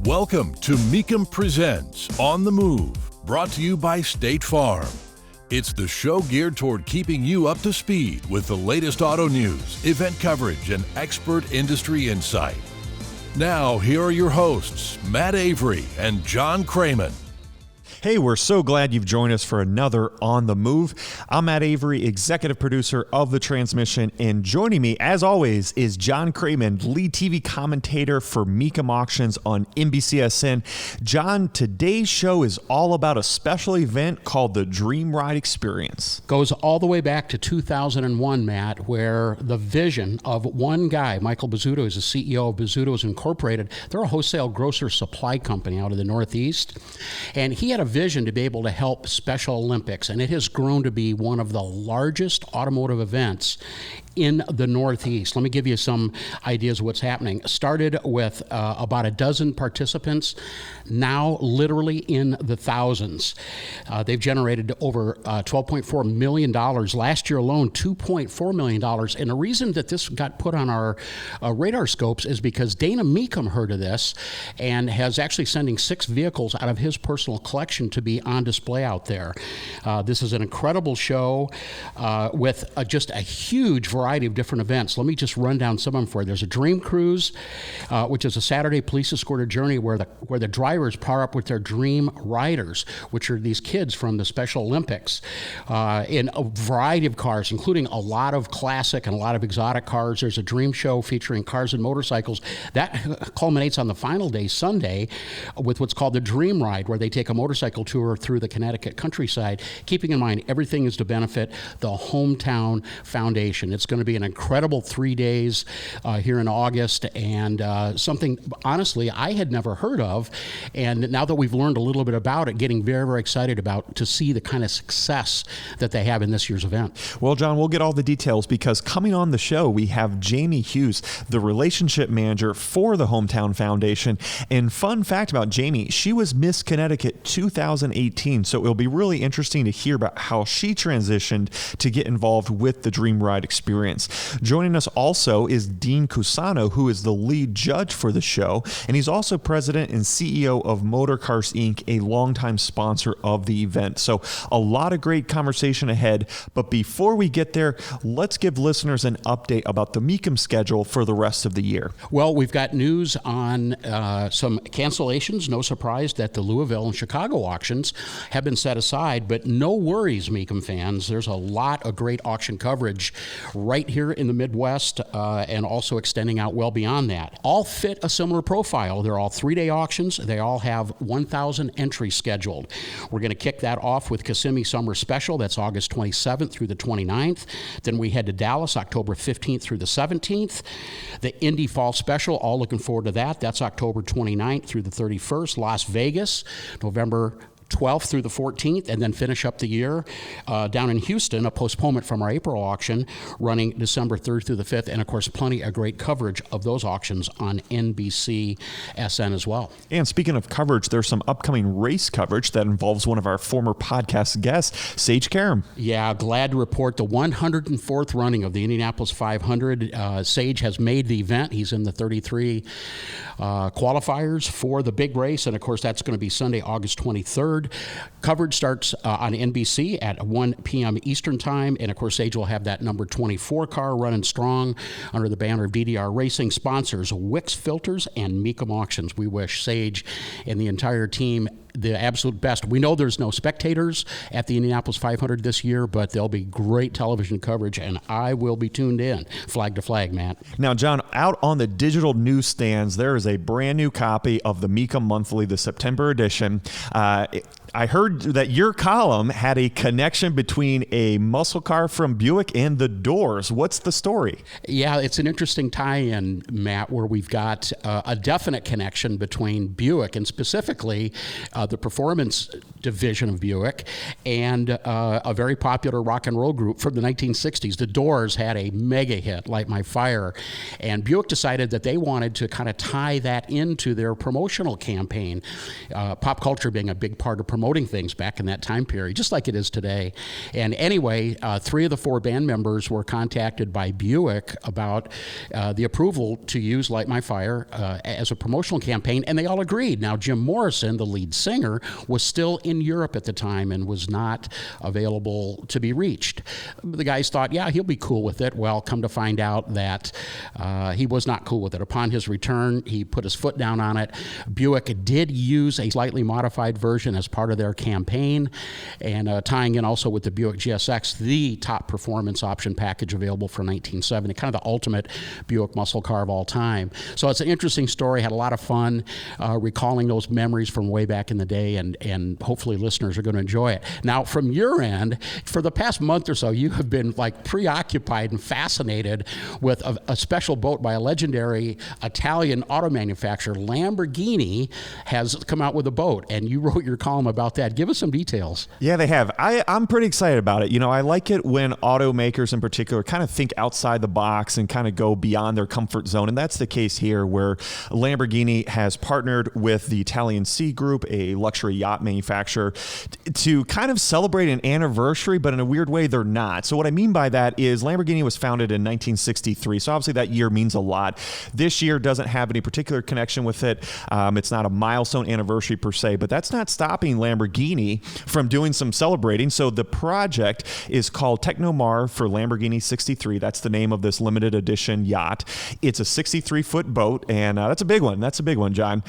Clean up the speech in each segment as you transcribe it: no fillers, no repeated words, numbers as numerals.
Welcome to Mecum Presents On the Move, brought to you by State Farm. It's the show geared toward keeping you up to speed with the latest auto news, event coverage, and expert industry insight. Now, here are your hosts, Matt Avery and John Craman. Hey, we're so glad you've joined us for another On the Move. I'm Matt Avery, executive producer of The Transmission, and joining me, as always, is John Craman, lead TV commentator for Mecum Auctions on NBCSN. John, today's show is all about a special event called the Dream Ride Experience. Goes all the way back to 2001, Matt, where the vision of one guy, Michael Bizzuto, is the CEO of Bizzuto's Incorporated. They're a wholesale grocer supply company out of the Northeast, and he had a vision to be able to help Special Olympics, and it has grown to be one of the largest automotive events in the Northeast. Let me give you some ideas of what's happening. Started with about a dozen participants, now literally in the thousands. They've generated over $12.4 million. Last year alone, $2.4 million. And the reason that this got put on our radar scopes is because Dana Mecum heard of this and has actually sending 6 vehicles out of his personal collection to be on display out there. This is an incredible show with just a huge variety of different events. Let me just run down some of them for you. There's a Dream Cruise, which is a Saturday police escorted journey where the drivers power up with their dream riders, which are these kids from the Special Olympics, in a variety of cars, including a lot of classic and a lot of exotic cars. There's a dream show featuring cars and motorcycles. That culminates on the final day, Sunday, with what's called the Dream Ride, where they take a motorcycle tour through the Connecticut countryside, keeping in mind everything is to benefit the Hometown Foundation. It's going to be an incredible 3 days here in August, and something, honestly, I had never heard of, and now that we've learned a little bit about it, getting very, very excited about to see the kind of success that they have in this year's event. Well, John, we'll get all the details because coming on the show, we have Jamie Hughes, the relationship manager for the Hometown Foundation. And fun fact about Jamie, she was Miss Connecticut 2018, so it'll be really interesting to hear about how she transitioned to get involved with the Dream Ride Experience. Joining us also is Dean Cusano, who is the lead judge for the show, and he's also president and CEO of Motor Cars Inc., a longtime sponsor of the event. So a lot of great conversation ahead, but before we get there, let's give listeners an update about the Mecum schedule for the rest of the year. Well, we've got news on some cancellations. No surprise that the Louisville and Chicago auctions have been set aside, but no worries, Mecum fans. There's a lot of great auction coverage right here in the Midwest and also extending out well beyond that. All fit a similar profile. They're all 3-day auctions. They all have 1,000 entries scheduled. We're going to kick that off with Kissimmee Summer Special. That's August 27th through the 29th. Then we head to Dallas, October 15th through the 17th. The Indy Fall Special, all looking forward to that. That's October 29th through the 31st. Las Vegas, November 12th through the 14th, and then finish up the year down in Houston, a postponement from our April auction, running December 3rd through the 5th, and of course plenty of great coverage of those auctions on NBCSN as well. And speaking of coverage, there's some upcoming race coverage that involves one of our former podcast guests, Sage Karam. Yeah, glad to report the 104th running of the Indianapolis 500. Sage has made the event. He's in the 33 qualifiers for the big race, and of course that's going to be Sunday, August 23rd. Coverage starts on NBC at 1 p.m. Eastern Time, and of course Sage will have that number 24 car running strong under the banner of DDR Racing. Sponsors Wix Filters and Mecum Auctions. We wish Sage and the entire team the absolute best. We know there's no spectators at the Indianapolis 500 this year, but there'll be great television coverage, and I will be tuned in, flag to flag, Matt. Now, John, out on the digital newsstands, there is a brand new copy of the Mecum Monthly, the September edition. I heard that your column had a connection between a muscle car from Buick and the Doors. What's the story? Yeah, it's an interesting tie-in, Matt, where we've got a definite connection between Buick and specifically the performance division of Buick and a very popular rock and roll group from the 1960s. The Doors had a mega hit, Light My Fire, and Buick decided that they wanted to kind of tie that into their promotional campaign, pop culture being a big part of promotion promoting things back in that time period, just like it is today. And anyway, 3 of the 4 band members were contacted by Buick about the approval to use Light My Fire as a promotional campaign, and they all agreed. Now, Jim Morrison, the lead singer, was still in Europe at the time and was not available to be reached. The guys thought, yeah, he'll be cool with it. Well, come to find out that he was not cool with it. Upon his return, he put his foot down on it. Buick did use a slightly modified version as part of their campaign, and tying in also with the Buick GSX, the top performance option package available for 1970, kind of the ultimate Buick muscle car of all time. So it's an interesting story. Had a lot of fun recalling those memories from way back in the day, and hopefully listeners are going to enjoy it. Now, from your end, for the past month or so, you have been like preoccupied and fascinated with a special boat by a legendary Italian auto manufacturer. Lamborghini has come out with a boat, and you wrote your column about that. Give us some details. Yeah, they have. I'm pretty excited about it. You know, I like it when automakers in particular kind of think outside the box and kind of go beyond their comfort zone. And that's the case here, where Lamborghini has partnered with the Italian Sea Group, a luxury yacht manufacturer, to kind of celebrate an anniversary, but in a weird way, they're not. So what I mean by that is Lamborghini was founded in 1963. So obviously that year means a lot. This year doesn't have any particular connection with it. It's not a milestone anniversary per se, but that's not stopping Lamborghini from doing some celebrating. So the project is called Technomar for Lamborghini 63. That's the name of this limited edition yacht. It's a 63-foot boat, and that's a big one. That's a big one, John.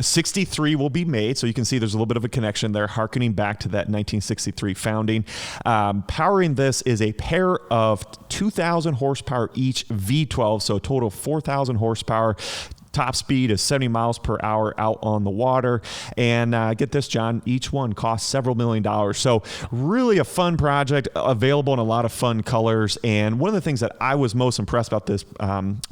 63 will be made, so you can see there's a little bit of a connection there, harkening back to that 1963 founding. Powering this is a pair of 2,000 horsepower each V12, so a total of 4,000 horsepower. Top speed is 70 miles per hour out on the water. And get this, John, each one costs several $1 million. So really a fun project, available in a lot of fun colors. And one of the things that I was most impressed about this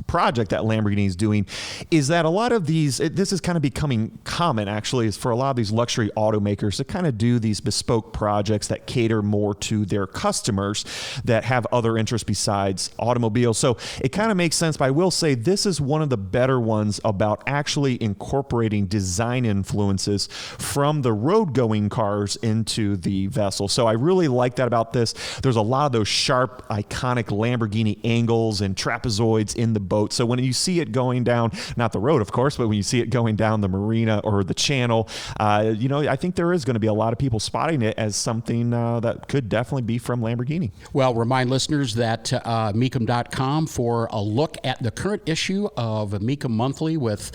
project that Lamborghini is doing is that a lot of these, this is kind of becoming common actually, is for a lot of these luxury automakers to kind of do these bespoke projects that cater more to their customers that have other interests besides automobiles. So it kind of makes sense, but I will say this is one of the better ones about actually incorporating design influences from the road-going cars into the vessel. So I really like that about this. There's a lot of those sharp, iconic Lamborghini angles and trapezoids in the boat. So when you see it going down, not the road, of course, but when you see it going down the marina or the channel, you know, I think there is going to be a lot of people spotting it as something that could definitely be from Lamborghini. Well, remind listeners that Mecum.com for a look at the current issue of Mecum Monthly with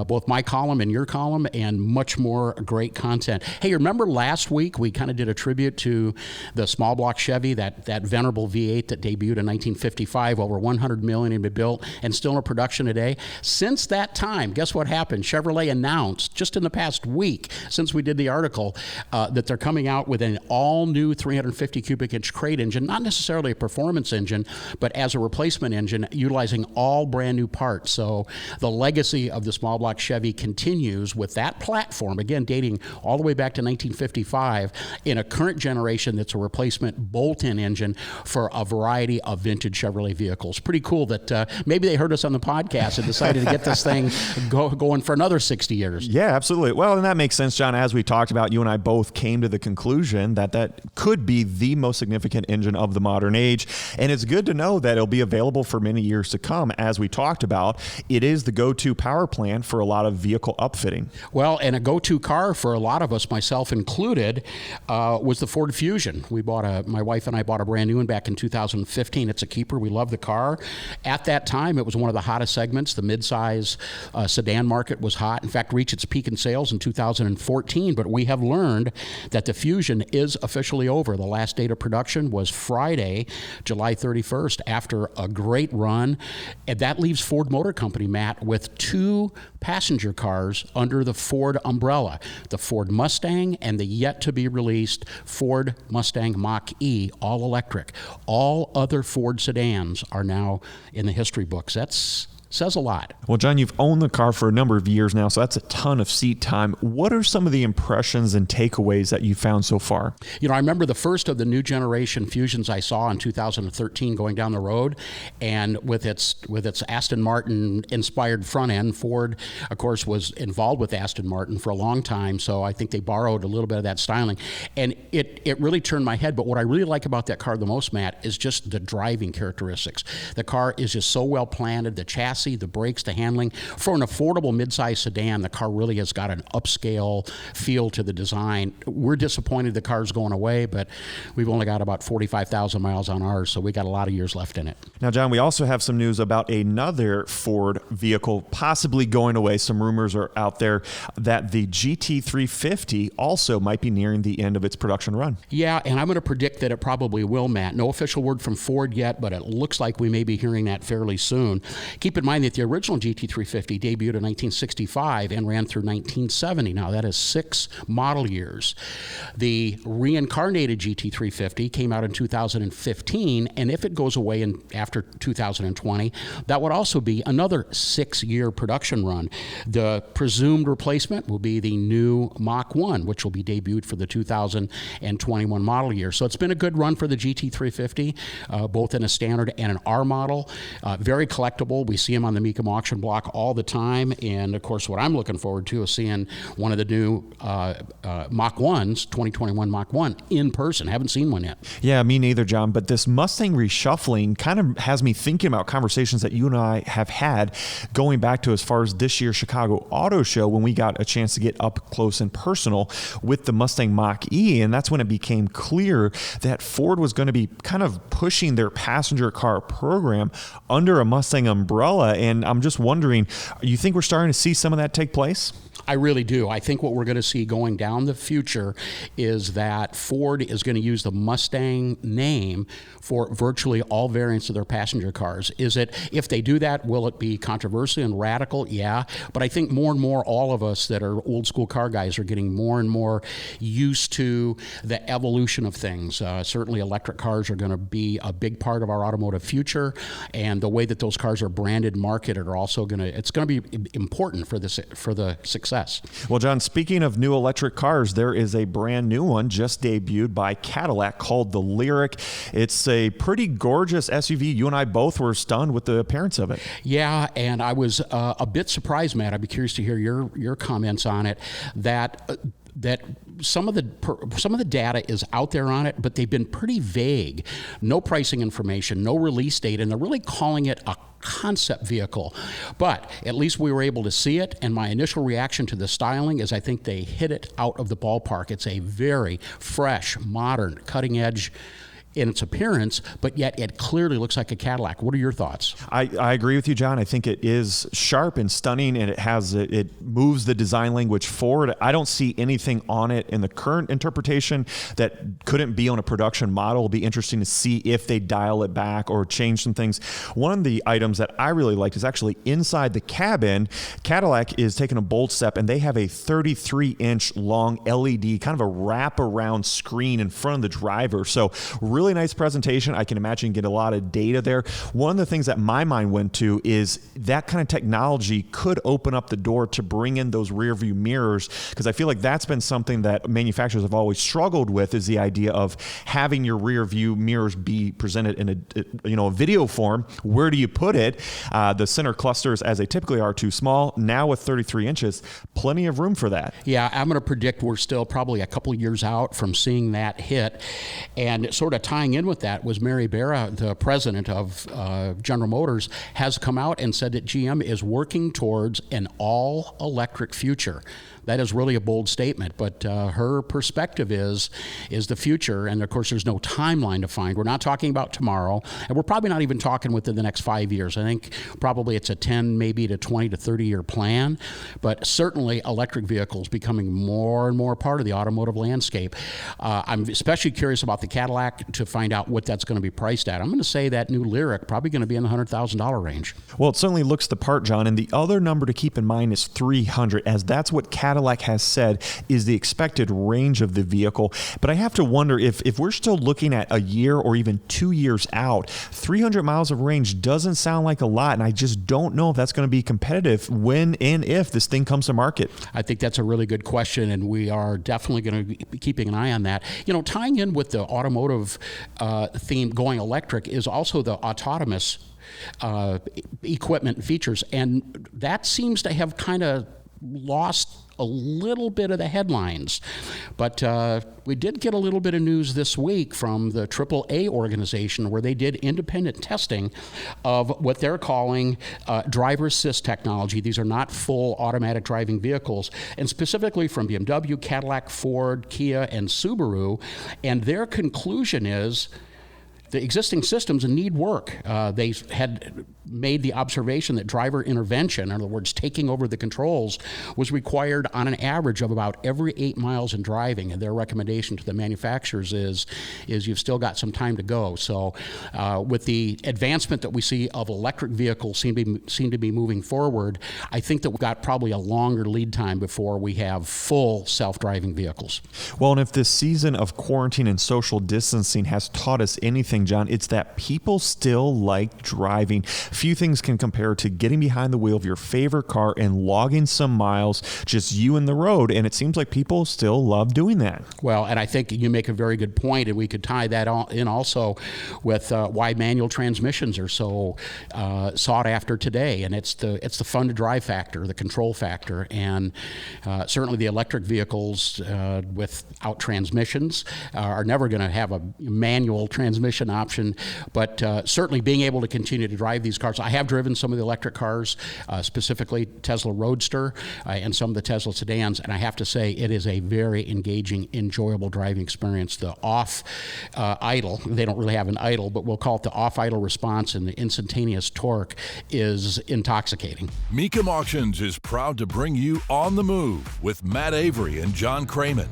both my column and your column, and much more great content. Hey, remember last week we kind of did a tribute to the small block Chevy, that venerable V8 that debuted in 1955, over 100 million had been built and still in production today. Since that time, guess what happened? Chevrolet announced just in the past week, since we did the article, that they're coming out with an all-new 350 cubic inch crate engine, not necessarily a performance engine, but as a replacement engine, utilizing all brand new parts. So the legacy of the small block Chevy continues with that platform, again dating all the way back to 1955, in a current generation that's a replacement bolt-in engine for a variety of vintage Chevrolet vehicles. Pretty cool that maybe they heard us on the podcast and decided to get this thing going for another 60 years. Yeah, absolutely. Well, and that makes sense, John. As we talked about, you and I both came to the conclusion that that could be the most significant engine of the modern age. And it's good to know that it'll be available for many years to come. As we talked about, it is the go-to power plant for a lot of vehicle upfitting. Well, and a go-to car for a lot of us, myself included, was the Ford Fusion. My wife and I bought a brand new one back in 2015. It's a keeper. We love the car. At that time, it was one of the hottest segments. The midsize sedan market was hot. In fact, reached its peak in sales in 2014. But we have learned that the Fusion is officially over. The last date of production was Friday, July 31st, after a great run. And that leaves Ford Motor Company, Matt, with two passenger cars under the Ford umbrella, the Ford Mustang and the yet-to-be-released Ford Mustang Mach-E, all electric. All other Ford sedans are now in the history books. That's says a lot. Well, John, you've owned the car for a number of years now, so that's a ton of seat time. What are some of the impressions and takeaways that you found so far? I remember the first of the new generation Fusions I saw in 2013 going down the road, and with its Aston Martin inspired front end. Ford, of course, was involved with Aston Martin for a long time, so I think they borrowed a little bit of that styling, and it really turned my head. But what I really like about that car the most, Matt, is just the driving characteristics. The car is just so well planted, the chassis, the brakes, the handling. For an affordable midsize sedan, the car really has got an upscale feel to the design. We're disappointed the car's going away, but we've only got about 45,000 miles on ours, so we got a lot of years left in it. Now, John, we also have some news about another Ford vehicle possibly going away. Some rumors are out there that the GT350 also might be nearing the end of its production run. Yeah, and I'm going to predict that it probably will, Matt. No official word from Ford yet, but it looks like we may be hearing that fairly soon. Keep in mind that the original GT350 debuted in 1965 and ran through 1970. Now, that is 6 model years. The reincarnated GT350 came out in 2015, and if it goes away after 2020, that would also be another 6-year production run. The presumed replacement will be the new Mach 1, which will be debuted for the 2021 model year. So it's been a good run for the GT350, both in a standard and an R model. Very collectible. We see them on the Mecum auction block all the time. And of course, what I'm looking forward to is seeing one of the new Mach 1s, 2021 Mach 1, in person. Haven't seen one yet. Yeah, me neither, John. But this Mustang reshuffling kind of has me thinking about conversations that you and I have had going back to as far as this year's Chicago Auto Show, when we got a chance to get up close and personal with the Mustang Mach-E. And that's when it became clear that Ford was going to be kind of pushing their passenger car program under a Mustang umbrella. And I'm just wondering, you think we're starting to see some of that take place? I really do. I think what we're going to see going down the future is that Ford is going to use the Mustang name for virtually all variants of their passenger cars. If they do that, will it be controversial and radical? Yeah. But I think more and more all of us that are old school car guys are getting more and more used to the evolution of things. Certainly electric cars are going to be a big part of our automotive future, and the way that those cars are branded and marketed are also it's going to be important for the success. Well, John, speaking of new electric cars, there is a brand new one just debuted by Cadillac called the LYRIQ. It's a pretty gorgeous SUV. You and I both were stunned with the appearance of it. Yeah, and I was a bit surprised, Matt. I'd be curious to hear your comments on it. That some of the data is out there on it, but they've been pretty vague. No pricing information, no release date, and they're really calling it a concept vehicle. But at least we were able to see it, and my initial reaction to the styling is I think they hit it out of the ballpark. It's a very fresh, modern, cutting edge in its appearance, but yet it clearly looks like a Cadillac. What are your thoughts? I agree with you, John. I think it is sharp and stunning, and it moves the design language forward. I don't see anything on it in the current interpretation that couldn't be on a production model. It'll be interesting to see if they dial it back or change some things. One of the items that I really liked is actually inside the cabin. Cadillac is taking a bold step, and they have a 33-inch long LED, kind of a wraparound screen in front of the driver. So really nice presentation. I can imagine get a lot of data there. One of the things that my mind went to is that kind of technology could open up the door to bring in those rear view mirrors, because I feel like that's been something that manufacturers have always struggled with, is the idea of having your rear view mirrors be presented in a video form. Where do you put it? The center clusters, as they typically are, too small. Now with 33 inches, plenty of room for that. Yeah, I'm going to predict we're still probably a couple of years out from seeing that hit. And sort of tying in with that was Mary Barra, the president of General Motors, has come out and said that GM is working towards an all-electric future. That is really a bold statement, but her perspective is the future, and of course there's no timeline to find. We're not talking about tomorrow, and we're probably not even talking within the next 5 years. I think probably it's a 10, maybe to 20 to 30 year plan, but certainly electric vehicles becoming more and more part of the automotive landscape. I'm especially curious about the Cadillac to find out what that's going to be priced at. I'm going to say that new LYRIQ probably going to be in the $100,000 range. Well, it certainly looks the part, John. And the other number to keep in mind is 300, as that's what Cadillac has said is the expected range of the vehicle. But I have to wonder if we're still looking at a year or even 2 years out, 300 miles of range doesn't sound like a lot. And I just don't know if that's going to be competitive when and if this thing comes to market. I think that's a really good question, and we are definitely going to be keeping an eye on that. You know, tying in with the automotive theme going electric is also the autonomous equipment and features, and that seems to have kind of lost a little bit of the headlines. But we did get a little bit of news this week from the AAA organization where they did independent testing of what they're calling driver assist technology. These are not full automatic driving vehicles, and specifically from BMW, Cadillac, Ford, Kia, and Subaru. And their conclusion is the existing systems need work. They had made the observation that driver intervention, in other words, taking over the controls, was required on an average of about every 8 miles in driving. And their recommendation to the manufacturers is you've still got some time to go. So with the advancement that we see of electric vehicles seem to be moving forward, I think that we've got probably a longer lead time before we have full self-driving vehicles. Well, and if this season of quarantine and social distancing has taught us anything, John, it's that people still like driving. Few things can compare to getting behind the wheel of your favorite car and logging some miles, just you and the road. And it seems like people still love doing that. Well, and I think you make a very good point, and we could tie that in also with why manual transmissions are so sought after today. And it's the fun to drive factor, the control factor, and certainly the electric vehicles without transmissions are never going to have a manual transmission option, but certainly being able to continue to drive these cars. I have driven some of the electric cars, specifically Tesla Roadster and some of the Tesla sedans, and I have to say it is a very engaging, enjoyable driving experience. The off-idle, they don't really have an idle, but we'll call it the off-idle response, and the instantaneous torque is intoxicating. Mecum Auctions is proud to bring you On the Move with Matt Avery and John Craman.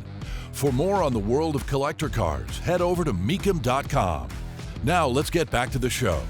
For more on the world of collector cars, head over to Mecum.com. Now let's get back to the show.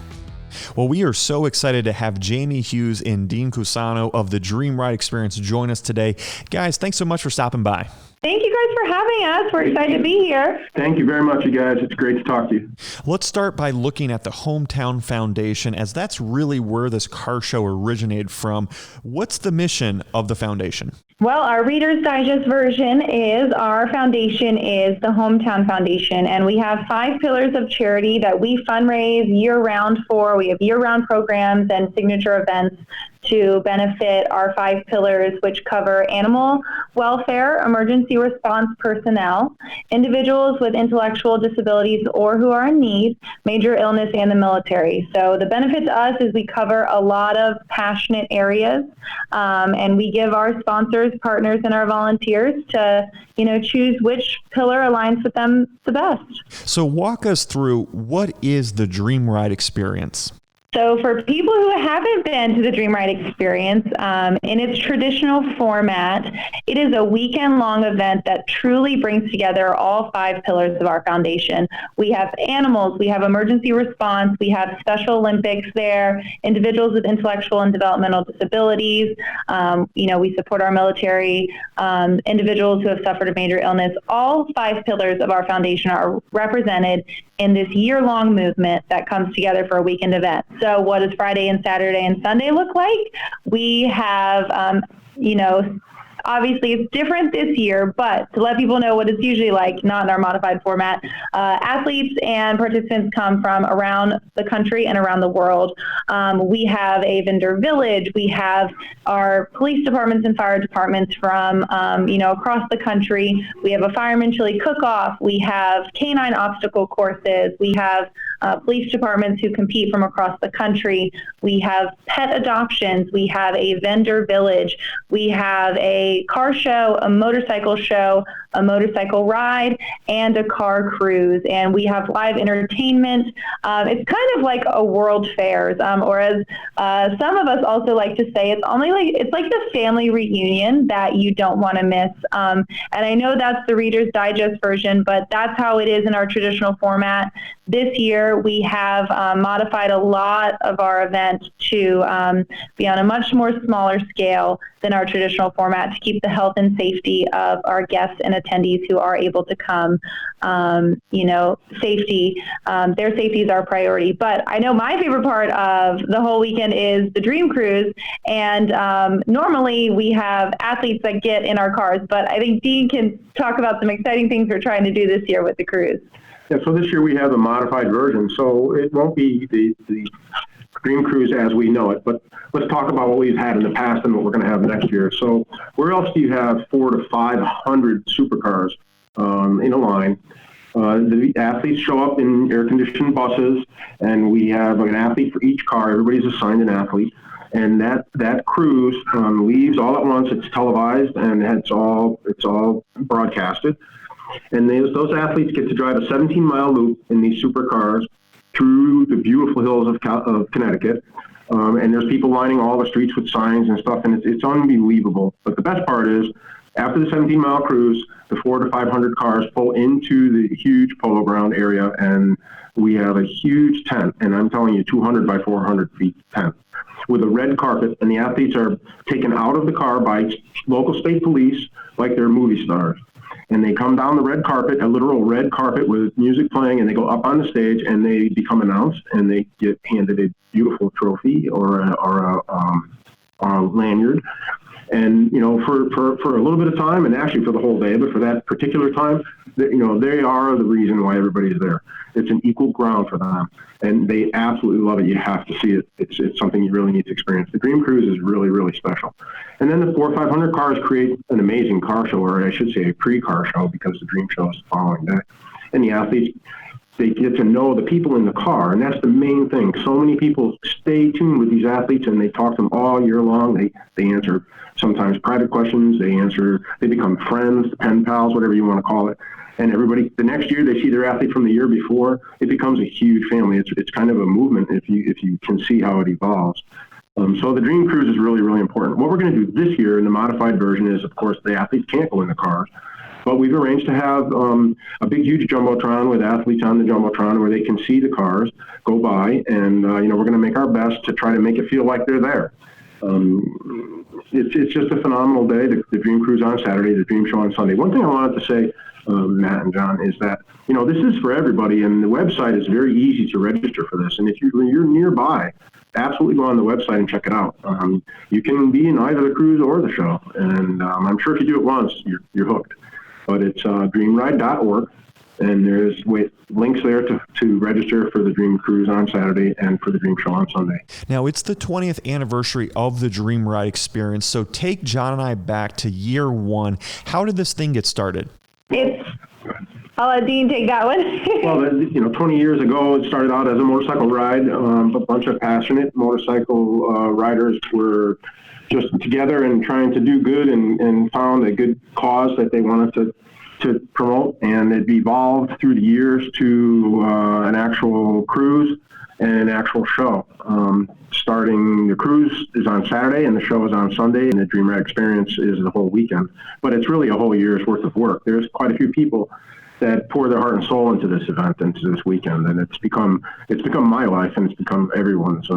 Well, we are so excited to have Jamie Hughes and Dean Cusano of the Dream Ride Experience join us today. Guys, thanks so much for stopping by. Thank you guys for having us. We're excited to be here. Thank you very much, you guys. It's great to talk to you. Let's start by looking at the Hometown Foundation, as that's really where this car show originated from. What's the mission of the foundation? Well, our Reader's Digest version is our foundation is the Hometown Foundation, and we have 5 pillars of charity that we fundraise year-round for. We have year-round programs and signature events to benefit our 5 pillars, which cover animal welfare, emergency response personnel, individuals with intellectual disabilities or who are in need, major illness, and the military. So the benefit to us is we cover a lot of passionate areas, and we give our sponsors, partners, and our volunteers to, choose which pillar aligns with them the best. So walk us through, what is the Dream Ride Experience? So for people who haven't been to the Dream Ride Experience, in its traditional format, it is a weekend-long event that truly brings together all 5 pillars of our foundation. We have animals, we have emergency response, we have Special Olympics there, individuals with intellectual and developmental disabilities, we support our military, individuals who have suffered a major illness. All 5 pillars of our foundation are represented in this year-long movement that comes together for a weekend event. So what does Friday and Saturday and Sunday look like? We have, obviously it's different this year, but to let people know what it's usually like, not in our modified format, athletes and participants come from around the country and around the world. We have a vendor village. We have our police departments and fire departments from, across the country. We have a fireman chili cook-off. We have canine obstacle courses. We have police departments who compete from across the country. We have pet adoptions. We have a vendor village. We have a car show, a motorcycle show, a motorcycle ride, and a car cruise. And we have live entertainment. It's kind of like a world fairs, or as some of us also like to say, it's like the family reunion that you don't want to miss. And I know that's the Reader's Digest version, but that's how it is in our traditional format. This year, we have modified a lot of our event to be on a much more smaller scale than our traditional format to keep the health and safety of our guests and attendees who are able to come. Safety, their safety is our priority. But I know my favorite part of the whole weekend is the Dream Cruise. And normally we have athletes that get in our cars, but I think Dean can talk about some exciting things we're trying to do this year with the cruise. Yeah, so this year we have a modified version, so it won't be the Dream Cruise as we know it, but let's talk about what we've had in the past and what we're going to have next year. So where else do you have 400 to 500 supercars in a line? The athletes show up in air-conditioned buses, and we have an athlete for each car. Everybody's assigned an athlete, and that cruise leaves all at once. It's televised, and it's all broadcasted. And those athletes get to drive a 17-mile loop in these supercars through the beautiful hills of Connecticut. And there's people lining all the streets with signs and stuff, and it's unbelievable. But the best part is, after the 17-mile cruise, the 400 to 500 cars pull into the huge polo ground area, and we have a huge tent, and I'm telling you, 200 by 400 feet tent, with a red carpet, and the athletes are taken out of the car by local state police like they're movie stars. And they come down the red carpet, a literal red carpet with music playing, and they go up on the stage and they become announced, and they get handed a beautiful trophy or a lanyard. And, for a little bit of time, and actually for the whole day, but for that particular time, they are the reason why everybody's there. It's an equal ground for them, and they absolutely love it. You have to see it. It's something you really need to experience. The Dream Cruise is really, really special. And then the 400 or 500 cars create an amazing car show, or I should say a pre-car show, because the Dream Show is the following day. And the athletes, they get to know the people in the car, and that's the main thing. So many people stay tuned with these athletes, and they talk to them all year long. They answer sometimes private questions. They become friends, pen pals, whatever you want to call it. And everybody, the next year, they see their athlete from the year before. It becomes a huge family. It's kind of a movement if you can see how it evolves. So the Dream Cruise is really, really important. What we're going to do this year in the modified version is, of course, the athletes can't go in the cars. But we've arranged to have a big, huge Jumbotron with athletes on the Jumbotron where they can see the cars go by. And, we're going to make our best to try to make it feel like they're there. It's just a phenomenal day. The Dream Cruise on Saturday, the Dream Show on Sunday. One thing I wanted to say, Matt and John, is that, this is for everybody, and the website is very easy to register for this. And if you're nearby, absolutely go on the website and check it out. You can be in either the cruise or the show, and I'm sure if you do it once, you're hooked. But it's dreamride.org, and there's links there to register for the Dream Cruise on Saturday and for the Dream Show on Sunday. Now, it's the 20th anniversary of the Dream Ride experience, so take John and I back to year one. How did this thing get started? I'll let Dean take that one. Well, 20 years ago, it started out as a motorcycle ride. A bunch of passionate motorcycle riders were just together and trying to do good, and found a good cause that they wanted to promote. And it evolved through the years to an actual cruise and an actual show. Starting, the cruise is on Saturday and the show is on Sunday, and the Dream Ride experience is the whole weekend. But it's really a whole year's worth of work. There's quite a few people that pour their heart and soul into this event, into this weekend, and it's become my life, and it's become everyone's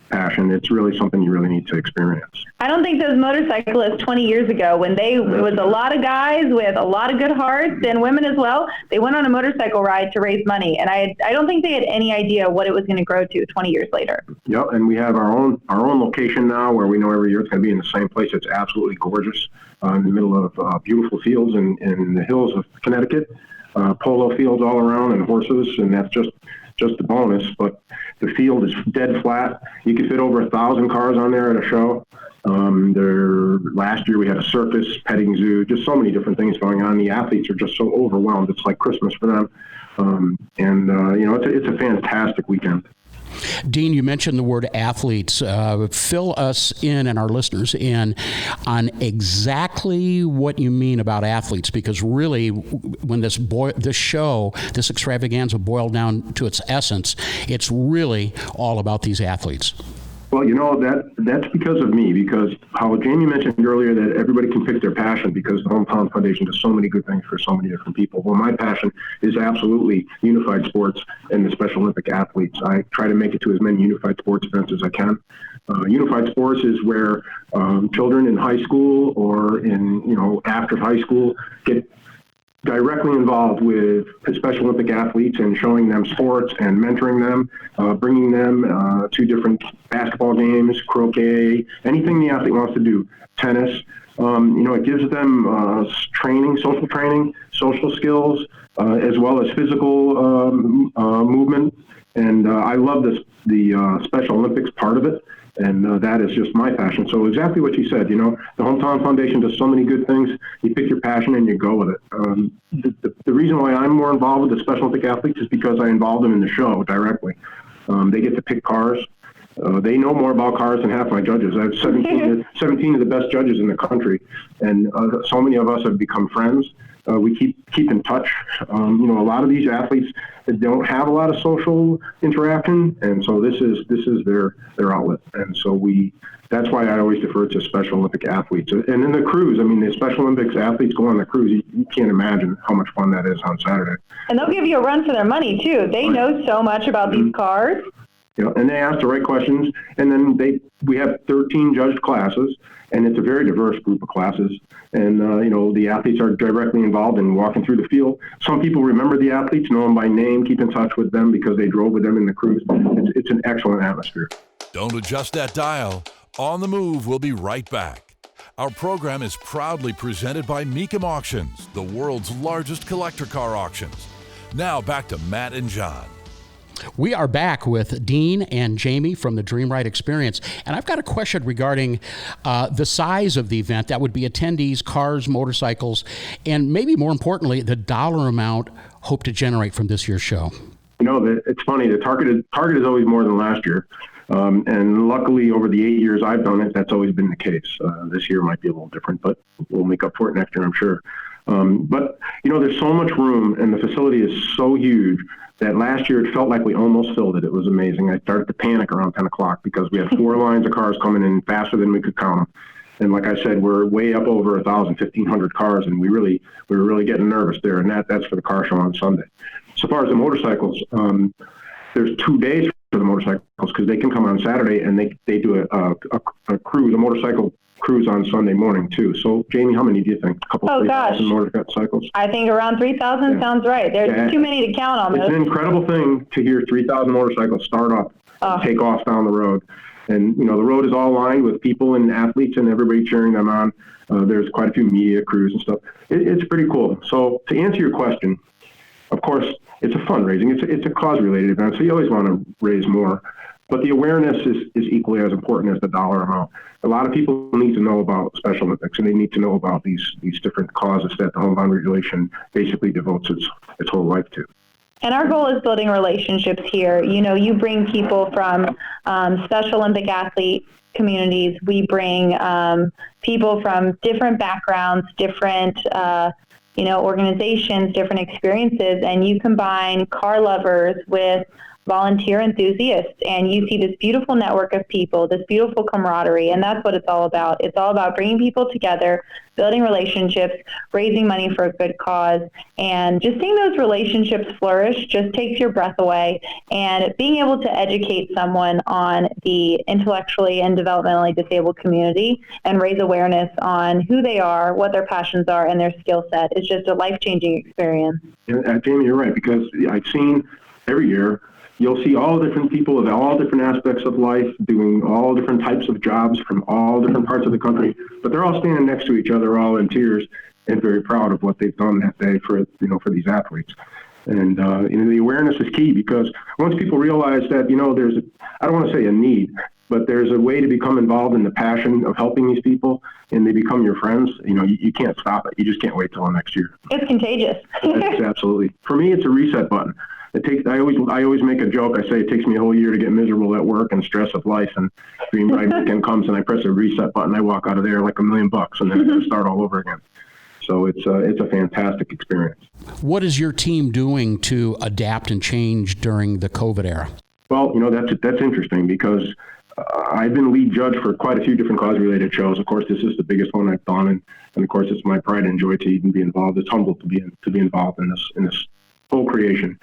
passion. It's really something you really need to experience. I don't think those motorcyclists 20 years ago, when it was a lot of guys with a lot of good hearts, and women as well, they went on a motorcycle ride to raise money, and I don't think they had any idea what it was going to grow to 20 years later. Yep, and we have our own location now, where we know every year it's going to be in the same place. It's absolutely gorgeous, in the middle of beautiful fields in the hills of Connecticut, polo fields all around, and horses, and that's just just a bonus, but the field is dead flat. You could fit over 1,000 cars on there at a show. Last year we had a circus, petting zoo, just so many different things going on. The athletes are just so overwhelmed. It's like Christmas for them. It's a fantastic weekend. Dean, you mentioned the word athletes. Fill us in and our listeners in on exactly what you mean about athletes, because really, when this extravaganza boiled down to its essence, it's really all about these athletes. Well, that's because of me, because how Jamie mentioned earlier that everybody can pick their passion because the Hometown Foundation does so many good things for so many different people. Well, my passion is absolutely unified sports and the Special Olympic athletes. I try to make it to as many unified sports events as I can. Unified sports is where children in high school or after high school get directly involved with the Special Olympic athletes and showing them sports and mentoring them, bringing them to different basketball games, croquet, anything the athlete wants to do, tennis. It gives them training, social skills, as well as physical movement. And I love the Special Olympics part of it. And that is just my passion. So exactly what you said, the Hometown Foundation does so many good things. You pick your passion and you go with it. The reason why I'm more involved with the Special Olympic athletes is because I involve them in the show directly. They get to pick cars. They know more about cars than half my judges. I have 17 of the best judges in the country, and so many of us have become friends. We keep in touch. A lot of these athletes don't have a lot of social interaction, and so this is their outlet. And so that's why I always defer to Special Olympic athletes. And in the cruise, the Special Olympics athletes go on the cruise. You can't imagine how much fun that is on Saturday. And they'll give you a run for their money too. They know so much about these cars. And they ask the right questions, and then we have 13 judged classes, and it's a very diverse group of classes. And, the athletes are directly involved in walking through the field. Some people remember the athletes, know them by name, keep in touch with them because they drove with them in the cruise. It's an excellent atmosphere. Don't adjust that dial. On the Move, we'll be right back. Our program is proudly presented by Mecum Auctions, the world's largest collector car auctions. Now back to Matt and John. We are back with Dean and Jamie from the Dream Ride Experience. And I've got a question regarding the size of the event. That would be attendees, cars, motorcycles, and maybe more importantly, the dollar amount hoped to generate from this year's show. It's funny. The target is always more than last year. And luckily, over the 8 years I've done it, that's always been the case. This year might be a little different, but we'll make up for it next year, I'm sure. But there's so much room, and the facility is so huge that last year it felt like we almost filled it. It was amazing. I started to panic around 10 o'clock because we had 4 lines of cars coming in faster than we could count them. And like I said, we're way up over 1,000, 1,500 cars, and we were really getting nervous there. And that's for the car show on Sunday. So far as the motorcycles, there's 2 days for the motorcycles because they can come on Saturday and they do a cruise, a motorcycle cruise on Sunday morning too. So Jamie, how many do you think? A couple, 3,000 motorcycles? I think around 3,000 sounds right. There's too many to count almost. It's an incredible thing to hear 3,000 motorcycles start up and take off down the road. And, the road is all lined with people and athletes and everybody cheering them on. There's quite a few media crews and stuff. It's pretty cool. So to answer your question, of course, it's a fundraising. It's a cause-related event, so you always want to raise more. But the awareness is equally as important as the dollar amount. A lot of people need to know about Special Olympics, and they need to know about these different causes that the Hometown Regulation basically devotes its whole life to. And our goal is building relationships here. You bring people from Special Olympic athlete communities. We bring people from different backgrounds, different organizations, different experiences, and you combine car lovers with volunteer enthusiasts, and you see this beautiful network of people, this beautiful camaraderie, and that's what it's all about. It's all about bringing people together, building relationships, raising money for a good cause, and just seeing those relationships flourish just takes your breath away. And being able to educate someone on the intellectually and developmentally disabled community and raise awareness on who they are, what their passions are, and their skill set is just a life-changing experience. Jamie, you're right, because I've seen every year you'll see all different people of all different aspects of life doing all different types of jobs from all different parts of the country, but they're all standing next to each other, all in tears and very proud of what they've done that day for these athletes. And the awareness is key, because once people realize that, there's, I don't want to say a need, but there's a way to become involved in the passion of helping these people, and they become your friends, you can't stop it. You just can't wait till next year. It's contagious. It's absolutely. For me, it's a reset button. I always make a joke. I say it takes me a whole year to get miserable at work and stress of life, and Dream Ride weekend comes and I press a reset button. I walk out of there like $1 million, and then I got to start all over again. So it's a fantastic experience. What is your team doing to adapt and change during the COVID era? Well, that's interesting, because I've been lead judge for quite a few different cause-related shows. Of course, this is the biggest one I've done, and of course, it's my pride and joy to even be involved. It's humble to be involved in this whole creation.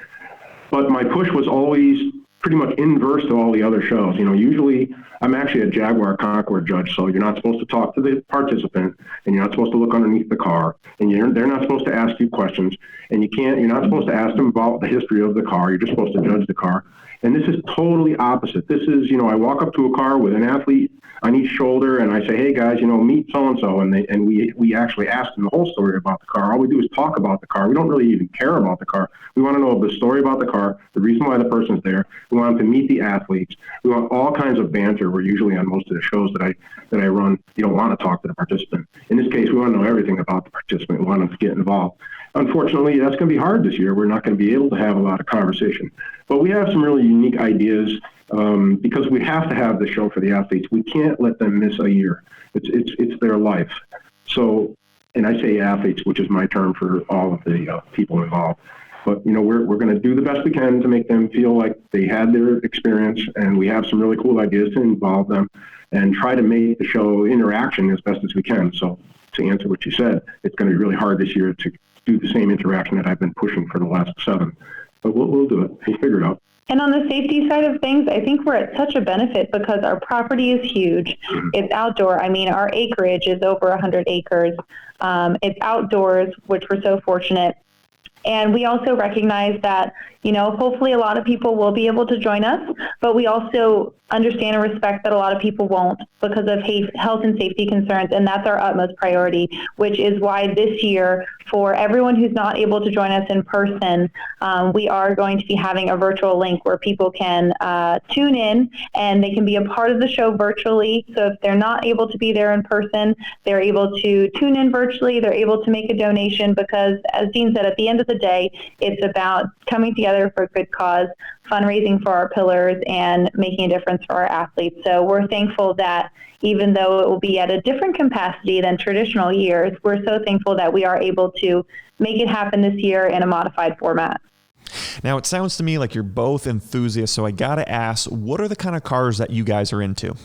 But my push was always pretty much inverse to all the other shows. Usually I'm actually a Jaguar Concord judge, so you're not supposed to talk to the participant, and you're not supposed to look underneath the car, and they're not supposed to ask you questions, and you're not supposed to ask them about the history of the car. You're just supposed to judge the car. And this is totally opposite. This is, I walk up to a car with an athlete on each shoulder, and I say, hey guys, meet so-and-so, and we actually ask them the whole story about the car. All we do is talk about the car. We don't really even care about the car. We want to know the story about the car, the reason why the person's there. We want them to meet the athletes. We want all kinds of banter. We're usually on most of the shows that I run. You don't want to talk to the participant. In this case, we want to know everything about the participant. We want them to get involved. Unfortunately, that's going to be hard this year. We're not going to be able to have a lot of conversation. But we have some really unique ideas, because we have to have the show for the athletes. We can't let them miss a year. It's their life. So, and I say athletes, which is my term for all of the people involved. But, we're going to do the best we can to make them feel like they had their experience, and we have some really cool ideas to involve them and try to make the show interaction as best as we can. So to answer what you said, it's going to be really hard this year to do the same interaction that I've been pushing for the last 7. But we'll do it. We'll figure it out. And on the safety side of things, I think we're at such a benefit because our property is huge. Mm-hmm. It's outdoor. I mean, our acreage is over 100 acres. It's outdoors, which we're so fortunate. And we also recognize that, hopefully a lot of people will be able to join us, but we also understand and respect that a lot of people won't because of health and safety concerns, and that's our utmost priority, which is why this year, for everyone who's not able to join us in person, we are going to be having a virtual link where people can tune in and they can be a part of the show virtually. So if they're not able to be there in person, they're able to tune in virtually, they're able to make a donation, because as Dean said, at the end of the day, it's about coming together for a good cause, fundraising for our pillars, and making a difference for our athletes. So we're thankful that even though it will be at a different capacity than traditional years, we're so thankful that we are able to make it happen this year in a modified format. Now, it sounds to me like you're both enthusiasts, so I got to ask, what are the kind of cars that you guys are into?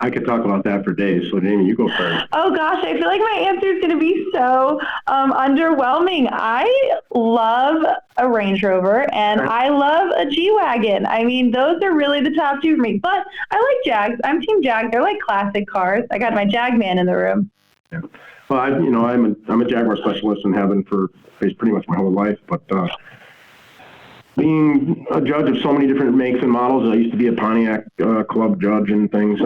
I could talk about that for days. So, Jamie, you go first. Oh, gosh, I feel like my answer is going to be so underwhelming. I love a Range Rover, and I love a G-Wagon. I mean, those are really the top two for me. But I like Jags. I'm Team Jag. They're like classic cars. I got my Jag man in the room. Yeah. Well, I'm a Jaguar specialist and have been for pretty much my whole life. But being a judge of so many different makes and models, I used to be a Pontiac club judge and things.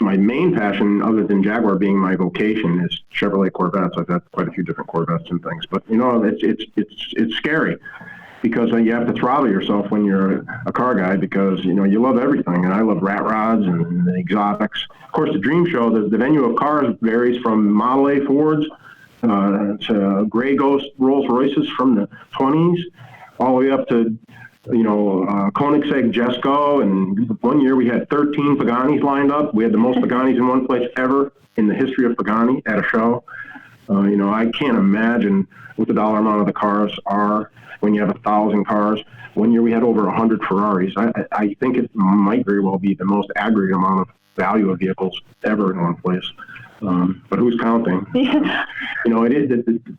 My main passion, other than Jaguar being my vocation, is Chevrolet Corvettes. I've had quite a few different Corvettes and things, but it's scary because you have to throttle yourself when you're a car guy because you love everything, and I love rat rods and the exotics. Of course, the Dream Show, the venue of cars varies from Model A Fords to Grey Ghost Rolls Royces from the 20s. All the way up to, Koenigsegg Jesko, and one year we had 13 Paganis lined up. We had the most Paganis in one place ever in the history of Pagani at a show. I can't imagine what the dollar amount of the cars are when you have 1,000 cars. One year we had over 100 Ferraris. I think it might very well be the most aggregate amount of value of vehicles ever in one place. But who's counting? Yeah.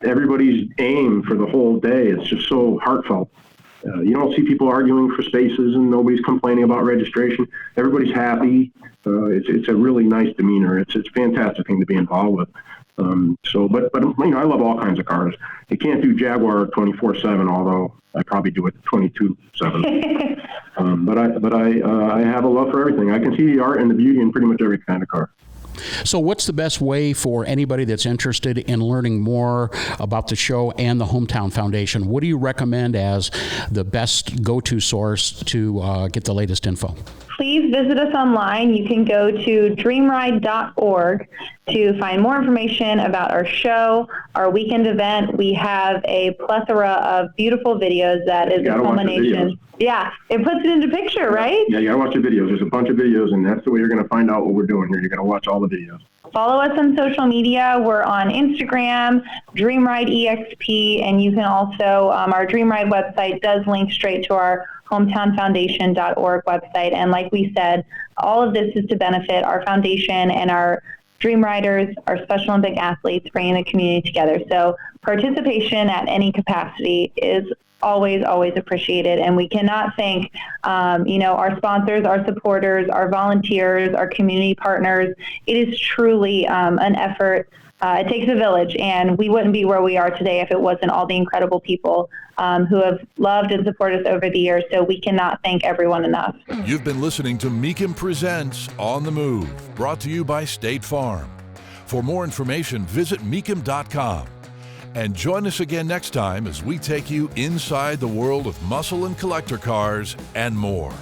Everybody's aim for the whole day is just so heartfelt. You don't see people arguing for spaces and nobody's complaining about registration. Everybody's happy. It's a really nice demeanor. It's a fantastic thing to be involved with. But I love all kinds of cars. You can't do Jaguar 24/7, although I probably do it 22/7. But I have a love for everything. I can see the art and the beauty in pretty much every kind of car. So what's the best way for anybody that's interested in learning more about the show and the Hometown Foundation? What do you recommend as the best go-to source to get the latest info? Please visit us online. You can go to dreamride.org to find more information about our show, our weekend event. We have a plethora of beautiful videos that is a culmination. Yeah, it puts it into picture, right? Yeah, you gotta watch the videos. There's a bunch of videos, and that's the way you're gonna find out what we're doing here. You're gonna watch all the videos. Follow us on social media. We're on Instagram, DreamRideEXP, and you can also, our DreamRide website does link straight to our hometownfoundation.org website. And like we said, all of this is to benefit our foundation and our Dream Riders, our Special Olympic athletes, bringing the community together. So participation at any capacity is always, always appreciated. And we cannot thank, our sponsors, our supporters, our volunteers, our community partners. It is truly an effort. It takes a village, and we wouldn't be where we are today if it wasn't all the incredible people who have loved and supported us over the years. So we cannot thank everyone enough. You've been listening to Mecum Presents On the Move, brought to you by State Farm. For more information, visit mecum.com. And join us again next time as we take you inside the world of muscle and collector cars and more.